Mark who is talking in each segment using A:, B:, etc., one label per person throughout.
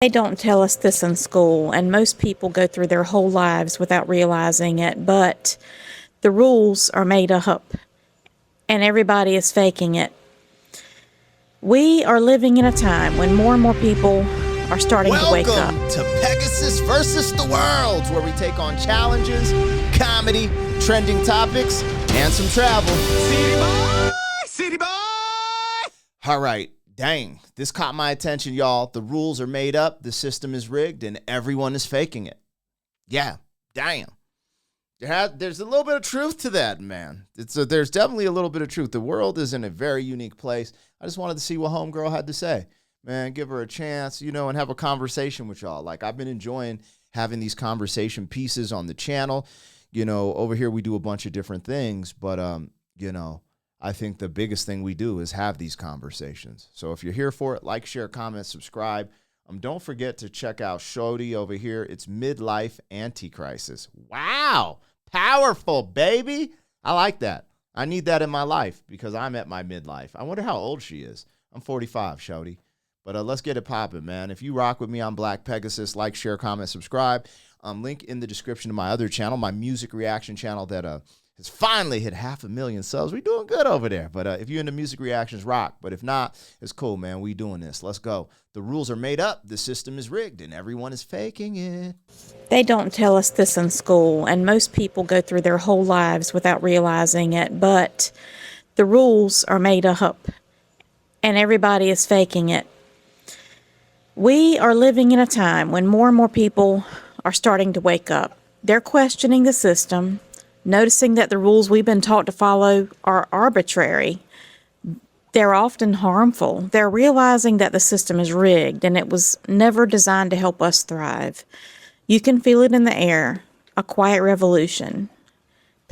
A: They don't tell us this in school, and most people go through their whole lives without realizing it, but the rules are made up, and everybody is faking it. We are living in a time when more and more people are starting to wake up.
B: Welcome to Pegasus versus the World, where we take on challenges, comedy, trending topics, and some travel. City boy! All right, dang, this caught my attention, y'all. The rules are made up, the system is rigged, and everyone is faking it. Yeah, damn. There's a little bit of truth to that, man. There's definitely a little bit of truth. The world is in a very unique place. I just wanted to see what Homegirl had to say. Man, give her a chance, and have a conversation with y'all. Like, I've been enjoying having these conversation pieces on the channel. Over here we do a bunch of different things, but, I think the biggest thing we do is have these conversations. So if you're here for it, like, share, comment, subscribe. Don't forget to check out Shodi over here. It's Midlife Anti-Crisis. Wow. Powerful, baby. I like that. I need that in my life because I'm at my midlife. I wonder how old she is. I'm 45, Shodi. But let's get it popping, man. If you rock with me, I'm Black Pegasus. Like, share, comment, subscribe. Link in the description to my other channel, my music reaction channel that has finally hit 500,000 subs. We doing good over there. But if you're into music reactions, rock. But if not, it's cool, man. We doing this. Let's go. The rules are made up. The system is rigged, and everyone is faking it.
A: They don't tell us this in school, and most people go through their whole lives without realizing it, but the rules are made up, and everybody is faking it. We are living in a time when more and more people are starting to wake up. They're questioning the system, noticing that the rules we've been taught to follow are arbitrary. They're often harmful. They're realizing that the system is rigged and it was never designed to help us thrive. You can feel it in the air, a quiet revolution.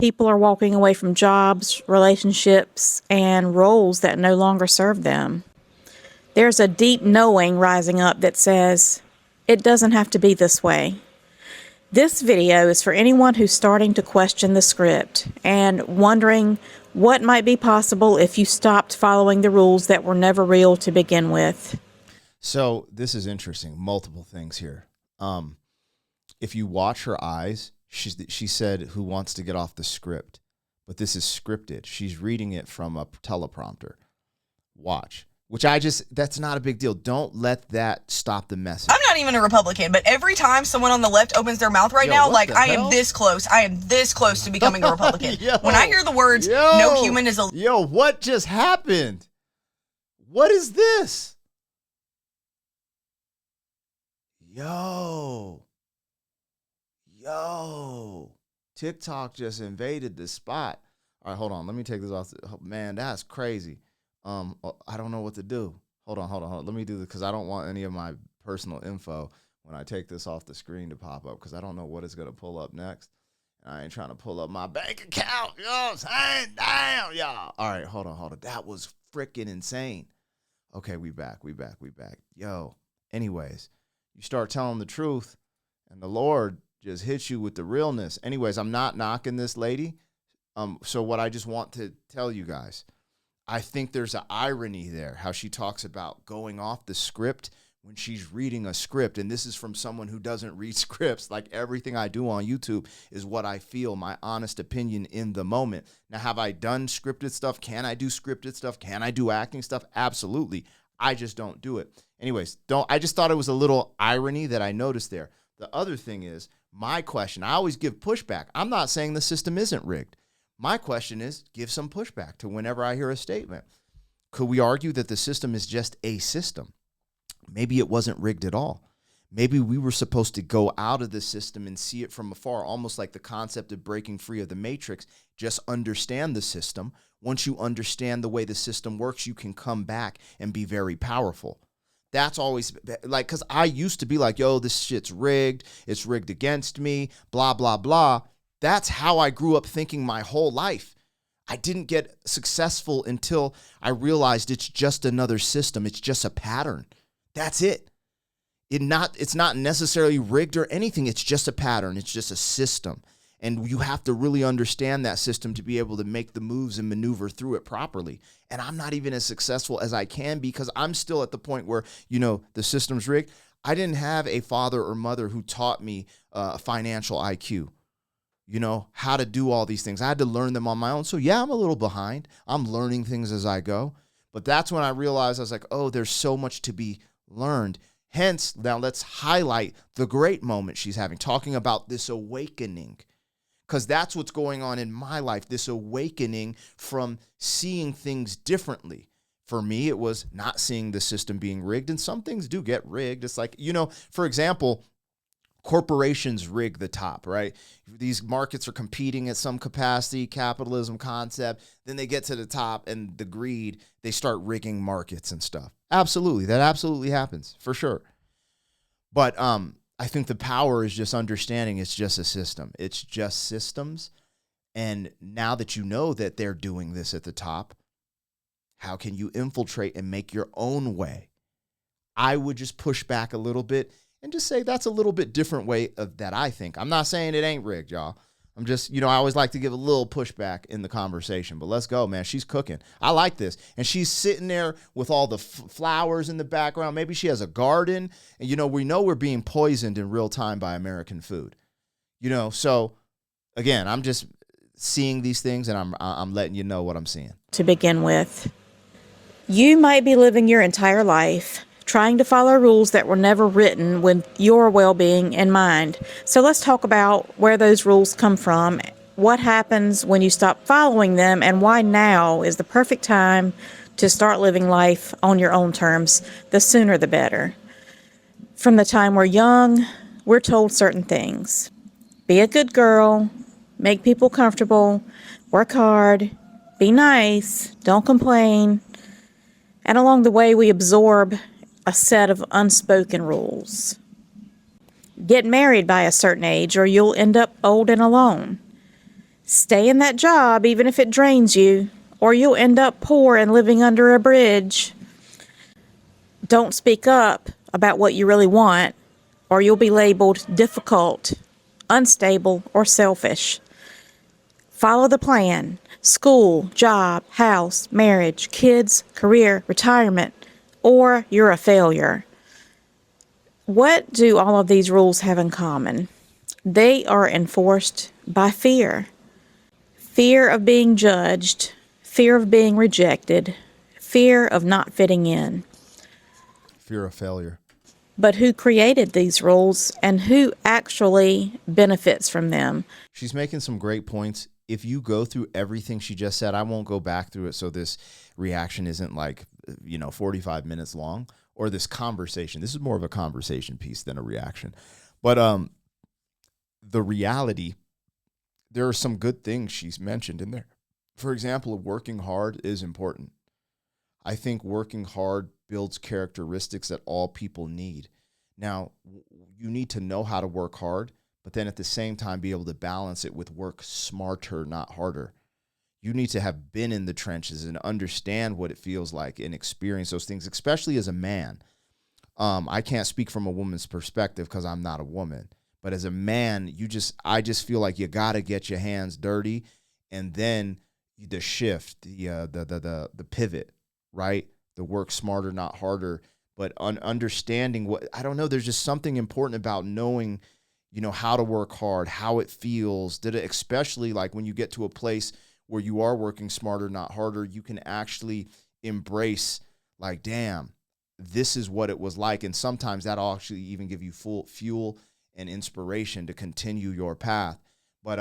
A: People are walking away from jobs, relationships, and roles that no longer serve them. There's a deep knowing rising up that says, it doesn't have to be this way. This video is for anyone who's starting to question the script and wondering what might be possible if you stopped following the rules that were never real to begin with.
B: So this is interesting. Multiple things here. If you watch her eyes, she said, who wants to get off the script? But this is scripted. She's reading it from a teleprompter. Watch. That's not a big deal. Don't let that stop the message.
C: I'm not even a Republican, but every time someone on the left opens their mouth right now, like, I am this close. I am this close to becoming a Republican. When I hear the words, no human is a...
B: Yo, what just happened? What is this? Yo. TikTok just invaded the spot. All right, hold on. Let me take this off. Man, that's crazy. I don't know what to do. Hold on. Let me do this because I don't want any of my personal info when I take this off the screen to pop up because I don't know what it's going to pull up next. And I ain't trying to pull up my bank account. You know what I'm saying? Damn, y'all. All right, hold on. That was freaking insane. Okay, we back. Yo, anyways, you start telling the truth and the Lord just hits you with the realness. Anyways, I'm not knocking this lady. So what I just want to tell you guys, I think there's an irony there, how she talks about going off the script when she's reading a script. And this is from someone who doesn't read scripts. Like, everything I do on YouTube is what I feel, my honest opinion in the moment. Now, have I done scripted stuff? Can I do scripted stuff? Can I do acting stuff? Absolutely. I just don't do it. Anyways, I just thought it was a little irony that I noticed there. The other thing is, my question, I always give pushback. I'm not saying the system isn't rigged. My question is, give some pushback to whenever I hear a statement. Could we argue that the system is just a system? Maybe it wasn't rigged at all. Maybe we were supposed to go out of the system and see it from afar, almost like the concept of breaking free of the matrix. Just understand the system. Once you understand the way the system works, you can come back and be very powerful. That's always like, because I used to be like, yo, this shit's rigged. It's rigged against me, blah, blah, blah. That's how I grew up thinking my whole life. I didn't get successful until I realized it's just another system. It's just a pattern. That's it. It's not necessarily rigged or anything. It's just a pattern. It's just a system. And you have to really understand that system to be able to make the moves and maneuver through it properly. And I'm not even as successful as I can because I'm still at the point where, the system's rigged. I didn't have a father or mother who taught me financial IQ, how to do all these things. I had to learn them on my own. So yeah, I'm a little behind. I'm learning things as I go. But that's when I realized, I was like, oh, there's so much to be learned. Hence, now let's highlight the great moment she's having, talking about this awakening, because that's what's going on in my life, this awakening from seeing things differently. For me, it was not seeing the system being rigged, and some things do get rigged. It's like, for example, corporations rig the top, right? These markets are competing at some capacity, capitalism concept. Then they get to the top and the greed, they start rigging markets and stuff. Absolutely. That absolutely happens for sure. But I think the power is just understanding it's just a system. It's just systems. And now that you know that they're doing this at the top, how can you infiltrate and make your own way? I would just push back a little bit and just say that's a little bit different way of that I think. I'm not saying it ain't rigged, y'all. I'm just, I always like to give a little pushback in the conversation. But let's go, man. She's cooking. I like this. And she's sitting there with all the flowers in the background. Maybe she has a garden. And, we know we're being poisoned in real time by American food. So, again, I'm just seeing these things and I'm letting you know what I'm seeing.
A: To begin with, you might be living your entire life trying to follow rules that were never written with your well-being in mind. So let's talk about where those rules come from, what happens when you stop following them, and why now is the perfect time to start living life on your own terms. The sooner the better. From the time we're young, we're told certain things. Be a good girl, make people comfortable, work hard, be nice, don't complain. And along the way, we absorb a set of unspoken rules. Get married by a certain age or you'll end up old and alone. Stay in that job even if it drains you, or you'll end up poor and living under a bridge. Don't speak up about what you really want, or you'll be labeled difficult, unstable, or selfish. Follow the plan. School, job, house, marriage, kids, career, retirement, or you're a failure. What do all of these rules have in common? They are enforced by fear. Fear of being judged, fear of being rejected, fear of not fitting in.
B: Fear of failure.
A: But who created these rules and who actually benefits from them?
B: She's making some great points. If you go through everything she just said, I won't go back through it so this reaction isn't 45 minutes long, or this conversation. This is more of a conversation piece than a reaction. But the reality, there are some good things she's mentioned in there. For example, working hard is important. I think working hard builds characteristics that all people need. Now, you need to know how to work hard, but then at the same time be able to balance it with work smarter, not harder. You need to have been in the trenches and understand what it feels like and experience those things, especially as a man. I can't speak from a woman's perspective because I'm not a woman. But as a man, I just feel like you got to get your hands dirty, and then the shift, the pivot, right? The work smarter, not harder, but understanding I don't know, there's just something important about knowing, how to work hard, how it feels, especially like when you get to a place where you are working smarter, not harder, you can actually embrace like, damn, this is what it was like. And sometimes that'll actually even give you full fuel and inspiration to continue your path. But,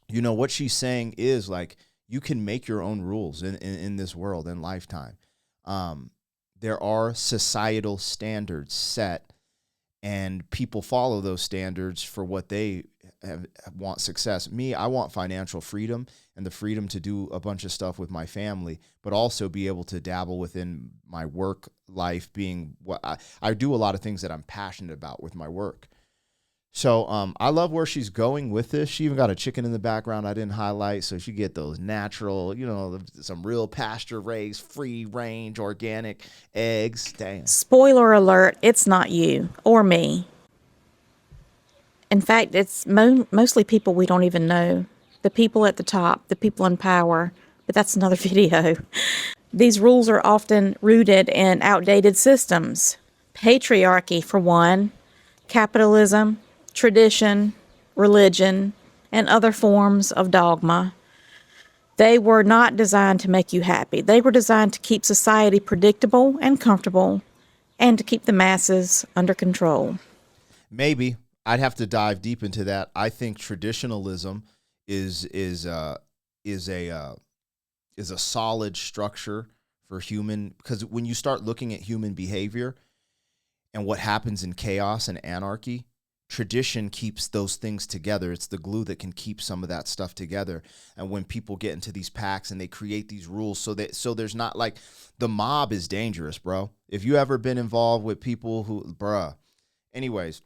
B: what she's saying is like, you can make your own rules in this world in lifetime. There are societal standards set, and people follow those standards for what they want success. Me, I want financial freedom and the freedom to do a bunch of stuff with my family, but also be able to dabble within my work life, being what I do a lot of things that I'm passionate about with my work. So I love where she's going with this. She even got a chicken in the background I didn't highlight, so she get those natural, some real pasture-raised, free-range, organic eggs. Damn.
A: Spoiler alert, it's not you or me. In fact, it's mostly people we don't even know. The people at the top, the people in power. But that's another video. These rules are often rooted in outdated systems. Patriarchy, for one, capitalism, tradition, religion, and other forms of dogma. They were not designed to make you happy. They were designed to keep society predictable and comfortable and to keep the masses under control.
B: Maybe I'd have to dive deep into that. I think traditionalism is a solid structure for human, because when you start looking at human behavior and what happens in chaos and anarchy, tradition keeps those things together. It's the glue that can keep some of that stuff together. And when people get into these packs and they create these rules, so there's not, like, the mob is dangerous, bro. If you ever been involved with people who, bruh. Anyways,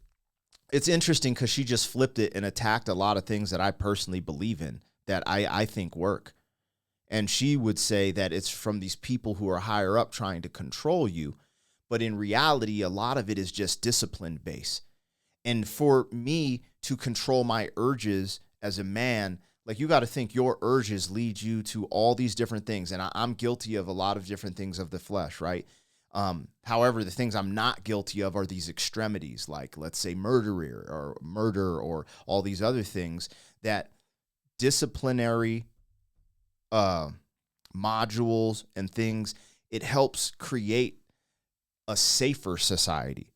B: it's interesting because she just flipped it and attacked a lot of things that I personally believe in, that I think work. And she would say that it's from these people who are higher up trying to control you. But in reality, a lot of it is just discipline based. And for me to control my urges as a man, like, you got to think your urges lead you to all these different things. And I'm guilty of a lot of different things of the flesh, right? However, the things I'm not guilty of are these extremities, like, let's say, murder or all these other things that disciplinary modules and things, it helps create a safer society.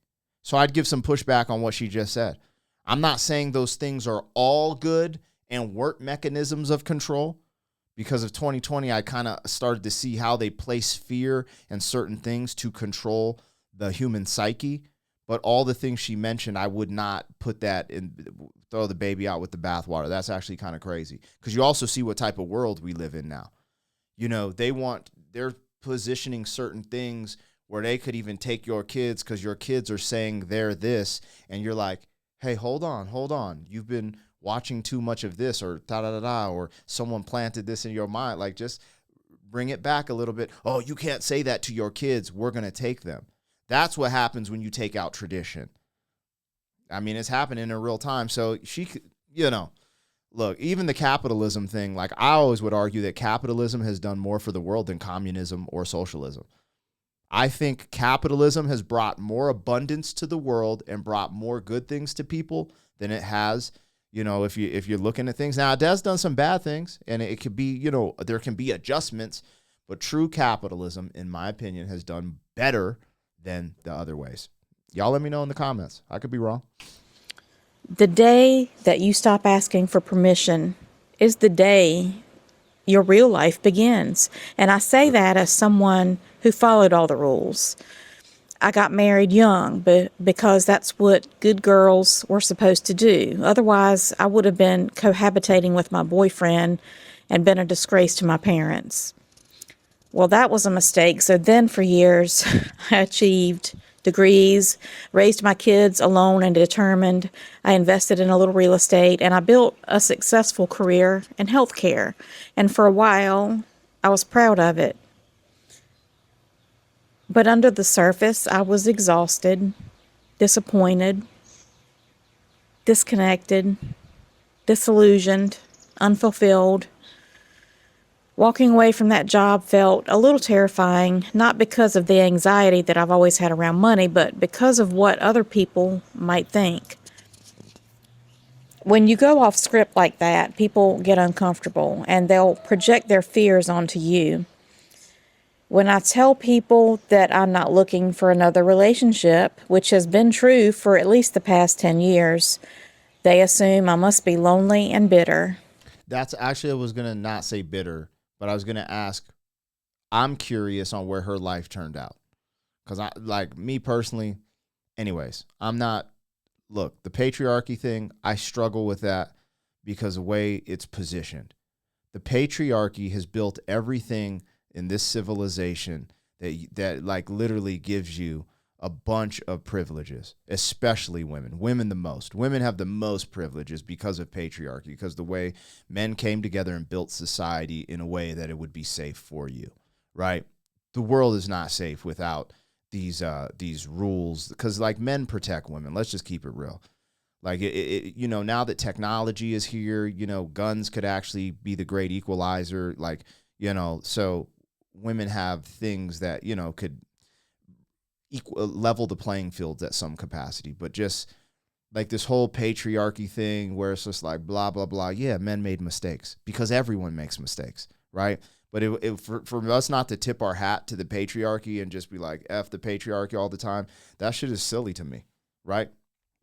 B: So I'd give some pushback on what she just said. I'm not saying those things are all good and work mechanisms of control. Because of 2020, I kind of started to see how they place fear and certain things to control the human psyche. But all the things she mentioned, I would not put that in, throw the baby out with the bathwater. That's actually kind of crazy. Because you also see what type of world we live in now. You know, they're positioning certain things where they could even take your kids because your kids are saying they're this. And you're like, hey, hold on. You've been watching too much of this, or da-da-da-da, or someone planted this in your mind. Like, just bring it back a little bit. Oh, you can't say that to your kids. We're going to take them. That's what happens when you take out tradition. I mean, it's happening in real time. So she, look, even the capitalism thing, like, I always would argue that capitalism has done more for the world than communism or socialism. I think capitalism has brought more abundance to the world and brought more good things to people than it has. If you're looking at things now, it has done some bad things, and it could be, there can be adjustments, but true capitalism, in my opinion, has done better than the other ways. Y'all let me know in the comments. I could be wrong.
A: The day that you stop asking for permission is the day your real life begins. And I say that as someone who followed all the rules. I got married young because that's what good girls were supposed to do. Otherwise, I would have been cohabitating with my boyfriend and been a disgrace to my parents. Well, that was a mistake. So then for years, I achieved degrees, raised my kids alone and determined. I invested in a little real estate, and I built a successful career in healthcare. And for a while, I was proud of it. But under the surface, I was exhausted, disappointed, disconnected, disillusioned, unfulfilled. Walking away from that job felt a little terrifying, not because of the anxiety that I've always had around money, but because of what other people might think. When you go off script like that, people get uncomfortable and they'll project their fears onto you. When I tell people that I'm not looking for another relationship, which has been true for at least the past 10 years, they assume I must be lonely and bitter.
B: That's actually, I was going to not say bitter, but I was going to ask, I'm curious on where her life turned out. Because me personally, anyways, look, the patriarchy thing, I struggle with that because of the way it's positioned. The patriarchy has built everything in this civilization that like literally gives you a bunch of privileges, especially women. Women the most. Women have the most privileges because of patriarchy, because the way men came together and built society in a way that it would be safe for you, right? The world is not safe without these rules, because like men protect women. Let's just keep it real. Like now that technology is here, guns could actually be the great equalizer. Like, so women have things that, could level the playing fields at some capacity, but just like this whole patriarchy thing where it's just like blah, blah, blah. Yeah, men made mistakes because everyone makes mistakes, right? But for us not to tip our hat to the patriarchy and just be like, F the patriarchy all the time, that shit is silly to me, right?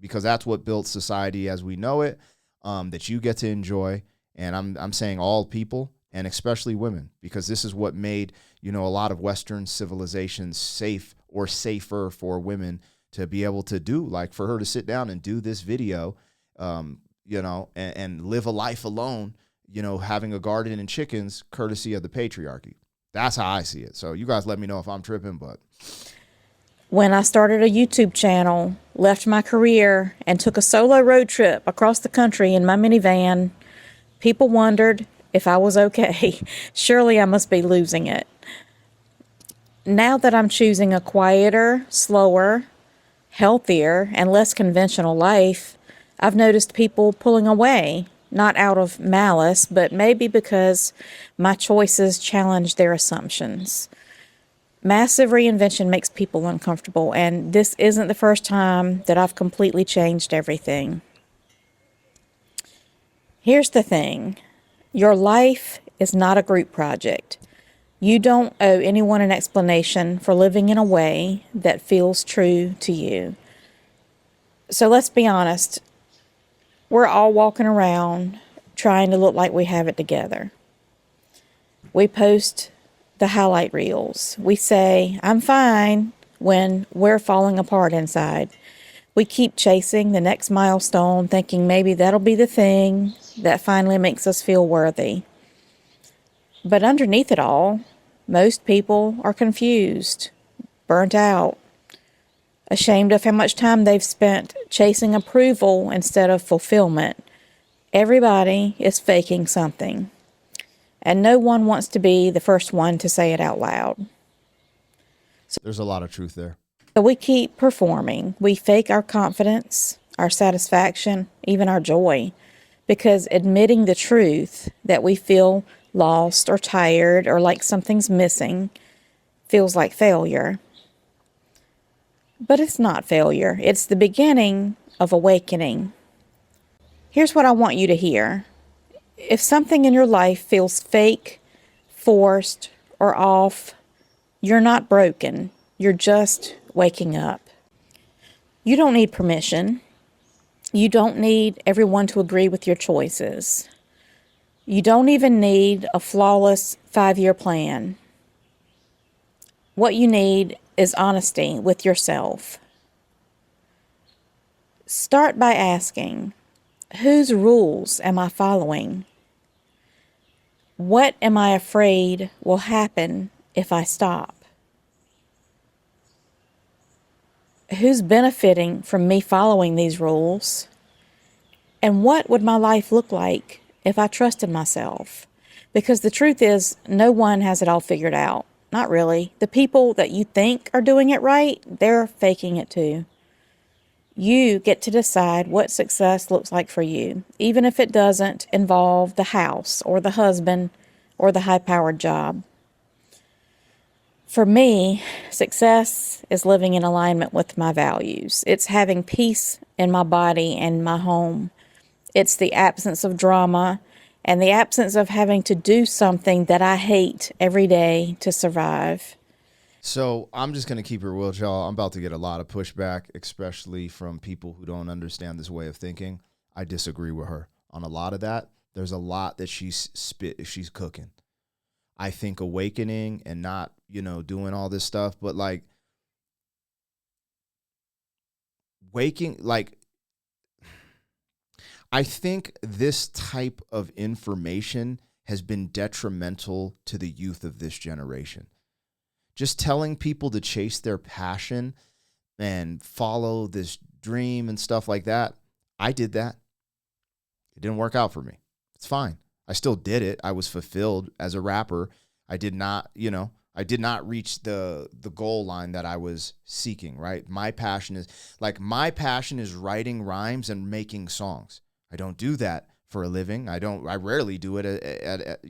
B: Because that's what built society as we know it, that you get to enjoy. And I'm saying all people, and especially women, because this is what made, a lot of Western civilizations safe or safer for women to be able to do, like for her to sit down and do this video, and live a life alone, having a garden and chickens, courtesy of the patriarchy. That's how I see it. So you guys let me know if I'm tripping, but.
A: When I started a YouTube channel, left my career, and took a solo road trip across the country in my minivan, people wondered if I was okay. Surely I must be losing it. Now that I'm choosing a quieter, slower, healthier, and less conventional life, I've noticed people pulling away, not out of malice, but maybe because my choices challenge their assumptions. Massive reinvention makes people uncomfortable, and this isn't the first time that I've completely changed everything. Here's the thing. Your life is not a group project. You don't owe anyone an explanation for living in a way that feels true to you. So let's be honest. We're all walking around trying to look like we have it together. We post the highlight reels. We say, I'm fine, when we're falling apart inside. We keep chasing the next milestone, thinking maybe that'll be the thing that finally makes us feel worthy. But underneath it all, most people are confused, burnt out, ashamed of how much time they've spent chasing approval instead of fulfillment. Everybody is faking something, and no one wants to be the first one to say it out loud.
B: There's a lot of truth there.
A: So we keep performing. We fake our confidence, our satisfaction, even our joy, because admitting the truth that we feel lost or tired or like something's missing feels like failure. But it's not failure. It's the beginning of awakening. Here's what I want you to hear. If something in your life feels fake, forced, or off, you're not broken. You're just waking up. You don't need permission. You don't need everyone to agree with your choices. You don't even need a flawless 5-year plan. What you need is honesty with yourself. Start by asking, whose rules am I following? What am I afraid will happen if I stop? Who's benefiting from me following these rules? And what would my life look like if I trusted myself? Because the truth is, no one has it all figured out. Not really. The people that you think are doing it right, they're faking it too. You get to decide what success looks like for you, even if it doesn't involve the house or the husband or the high-powered job. For me, success is living in alignment with my values. It's having peace in my body and my home. It's the absence of drama and the absence of having to do something that I hate every day to survive.
B: So I'm just going to keep it real, y'all. I'm about to get a lot of pushback, especially from people who don't understand this way of thinking. I disagree with her on a lot of that. There's a lot that she's cooking. I think awakening and not, doing all this stuff, but like waking, like I think this type of information has been detrimental to the youth of this generation. Just telling people to chase their passion and follow this dream and stuff like that. I did that. It didn't work out for me. It's fine. I still did it. I was fulfilled as a rapper. I did not reach the goal line that I was seeking, right? My passion is writing rhymes and making songs. I don't do that for a living. I rarely do it at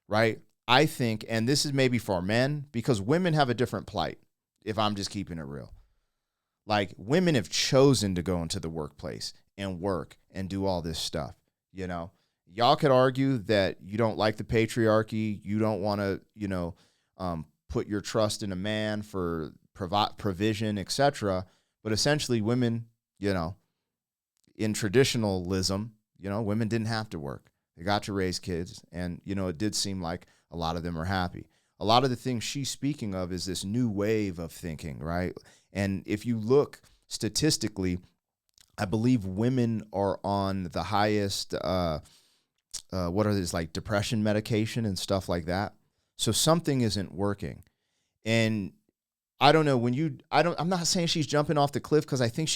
B: right? I think, and this is maybe for men, because women have a different plight. if I'm just keeping it real. Like, women have chosen to go into the workplace and work and do all this stuff, you know. Y'all could argue that you don't like the patriarchy, you don't want to, put your trust in a man for provision, etc. But essentially, women, in traditionalism, women didn't have to work. They got to raise kids, and, it did seem like a lot of them are happy. A lot of the things she's speaking of is this new wave of thinking, right? And if you look statistically, I believe women are on the highest, what are these, like depression medication and stuff like that. So something isn't working. And I don't know, I'm not saying she's jumping off the cliff, because I think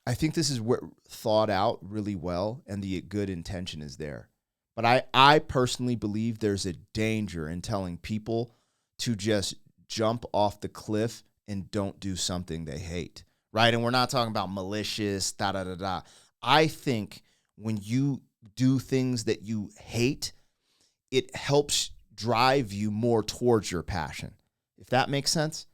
B: I think this is thought out really well, and the good intention is there. But I personally believe there's a danger in telling people to just jump off the cliff and don't do something they hate, right? And we're not talking about malicious, da-da-da-da. I think when you do things that you hate, it helps drive you more towards your passion, if that makes sense.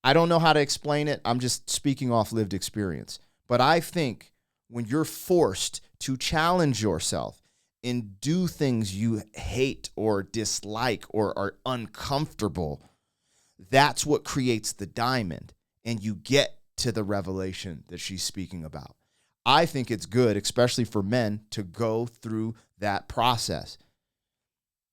B: I don't know how to explain it. I'm just speaking off lived experience. But I think when you're forced to challenge yourself and do things you hate or dislike or are uncomfortable, that's what creates the diamond, and you get to the revelation that she's speaking about. I think it's good, especially for men, to go through that process.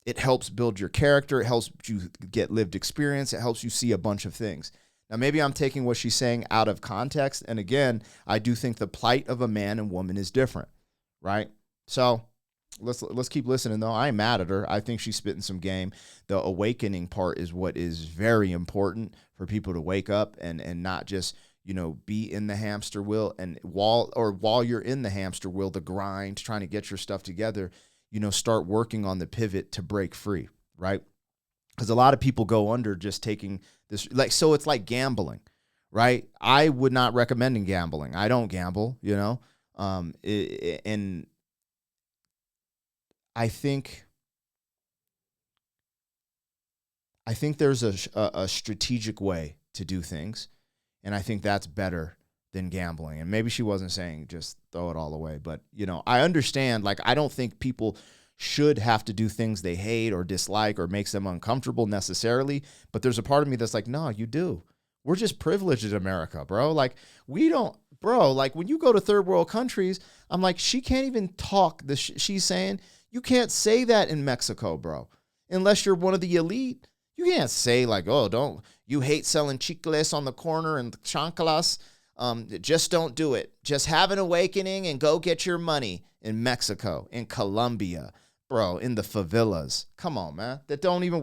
B: It helps build your character. It helps you get lived experience. It helps you see a bunch of things. Now, maybe I'm taking what she's saying out of context. And again, I do think the plight of a man and woman is different, right? So let's keep listening, though. I ain't mad at her. I think she's spitting some game. The awakening part is what is very important for people to wake up and not just, be in the hamster wheel. And while you're in the hamster wheel, the grind, trying to get your stuff together, start working on the pivot to break free, right? Because a lot of people go under just taking this, so it's like gambling, right? I would not recommend gambling. I don't gamble, and I think there's a strategic way to do things, and I think that's better than gambling. And maybe she wasn't saying just throw it all away, but I understand. Like, I don't think people should have to do things they hate or dislike or makes them uncomfortable necessarily, but there's a part of me that's like, no, you do. We're just privileged in America, bro. Like, we don't, bro, like when you go to third world countries, I'm like, she can't even talk she's saying. You can't say that in Mexico, bro, unless you're one of the elite. You can't say like, oh, you hate selling chicles on the corner and chanclas. Just don't do it. Just have an awakening and go get your money in Mexico, in Colombia, bro, in the favelas. Come on, man.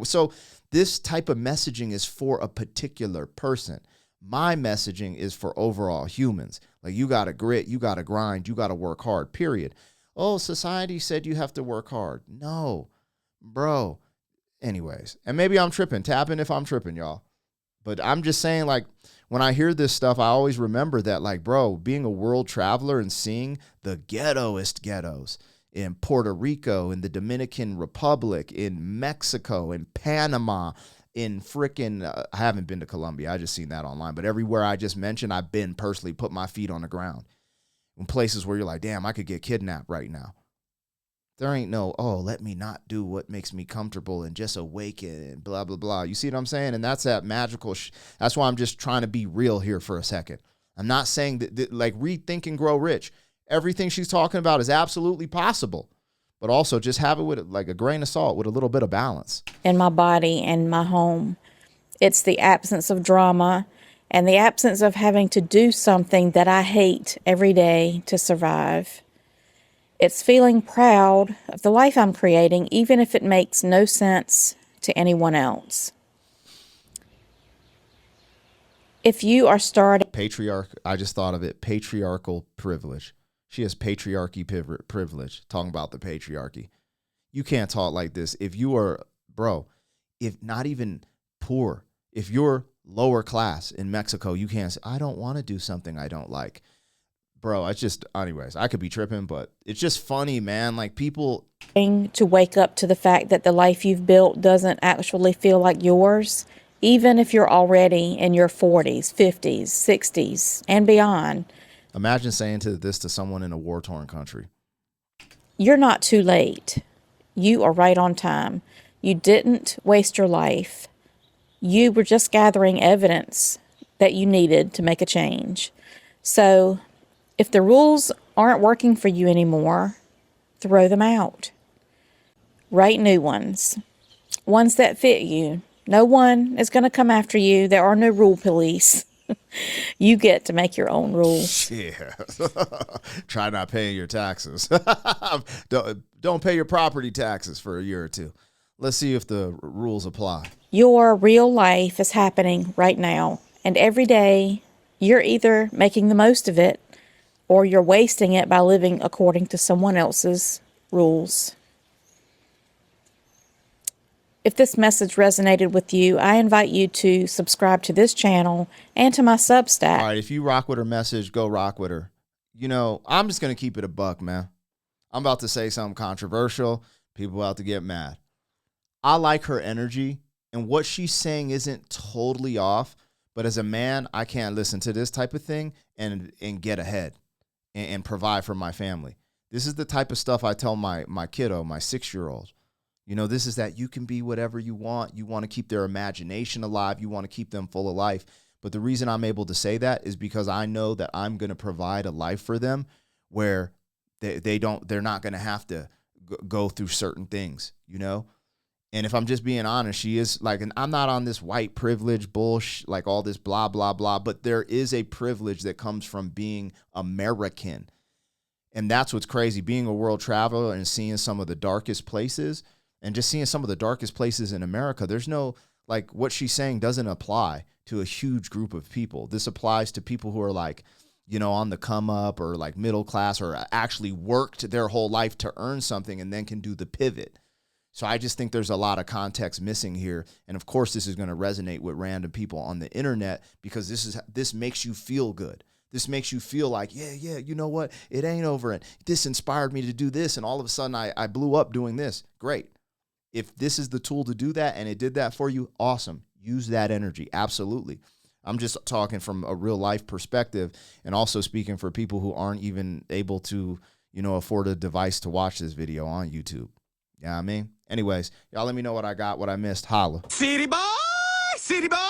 B: So this type of messaging is for a particular person. My messaging is for overall humans. Like, you got to grit, you got to grind, you got to work hard, period. Oh, society said you have to work hard. No, bro. Anyways, and maybe I'm tripping. Tap in if I'm tripping, y'all. But I'm just saying, like, when I hear this stuff, I always remember that, like, bro, being a world traveler and seeing the ghettoest ghettos in Puerto Rico, in the Dominican Republic, in Mexico, in Panama, in freaking, I haven't been to Colombia. I just seen that online. But everywhere I just mentioned, I've been personally, put my feet on the ground. In places where you're like, damn, I could get kidnapped right now. There ain't no, let me not do what makes me comfortable and just awaken and blah, blah, blah. You see what I'm saying? And that's that magical. That's why I'm just trying to be real here for a second. I'm not saying that like, read, think, and grow rich. Everything she's talking about is absolutely possible. But also just have it with like a grain of salt with a little bit of balance.
A: In my body and my home. It's the absence of drama and the absence of having to do something that I hate every day to survive. It's feeling proud of the life I'm creating, even if it makes no sense to anyone else. If you are starting...
B: I just thought of it, patriarchal privilege. She has patriarchy privilege, talking about the patriarchy. You can't talk like this. If you are, bro, if not even poor, if you're lower class in Mexico, you can't say, I don't want to do something I don't like. bro, it's just, anyways, I could be tripping, but it's just funny, man. Like people,
A: to wake up to the fact that the life you've built doesn't actually feel like yours, even if you're already in your 40s, 50s, 60s, and beyond.
B: imagine saying this to someone in a war-torn country.
A: You're not too late. You are right on time. You didn't waste your life. You were just gathering evidence that you needed to make a change. So, if the rules aren't working for you anymore, throw them out. Write new ones. Ones that fit you. No one is going to come after you. There are no rule police. You get to make your own rules.
B: Yeah. Try not paying your taxes. Don't pay your property taxes for a year or two. Let's see if the rules apply.
A: Your real life is happening right now. And every day, you're either making the most of it or you're wasting it by living according to someone else's rules. If this message resonated with you, I invite you to subscribe to this channel and to my Substack.
B: All right, if you rock with her message, go rock with her. You know, I'm just going to keep it a buck, man. I'm about to say something controversial. People about to get mad. I like her energy, and what she's saying isn't totally off, but as a man, I can't listen to this type of thing and get ahead and provide for my family. This is the type of stuff I tell my kiddo, my 6-year-old. You know, this is that you can be whatever you want. You want to keep their imagination alive. You want to keep them full of life. But the reason I'm able to say that is because I know that I'm going to provide a life for them where they're not going to have to go through certain things, you know? And if I'm just being honest, she is like, and I'm not on this white privilege bullshit, like all this blah, blah, blah, but there is a privilege that comes from being American. And that's what's crazy, being a world traveler and seeing some of the darkest places and just seeing some of the darkest places in America. There's no, like, what she's saying doesn't apply to a huge group of people. This applies to people who are like, you know, on the come up or like middle class or actually worked their whole life to earn something and then can do the pivot. So I just think there's a lot of context missing here. And of course, this is going to resonate with random people on the internet because this makes you feel good. This makes you feel like, yeah, you know what? It ain't over. And this inspired me to do this. And all of a sudden I blew up doing this. Great. If this is the tool to do that and it did that for you, awesome. Use that energy. Absolutely. I'm just talking from a real life perspective and also speaking for people who aren't even able to, you know, afford a device to watch this video on YouTube. You know what I mean? Anyways, y'all let me know what I got, what I missed. Holla.
D: City boy, city boy.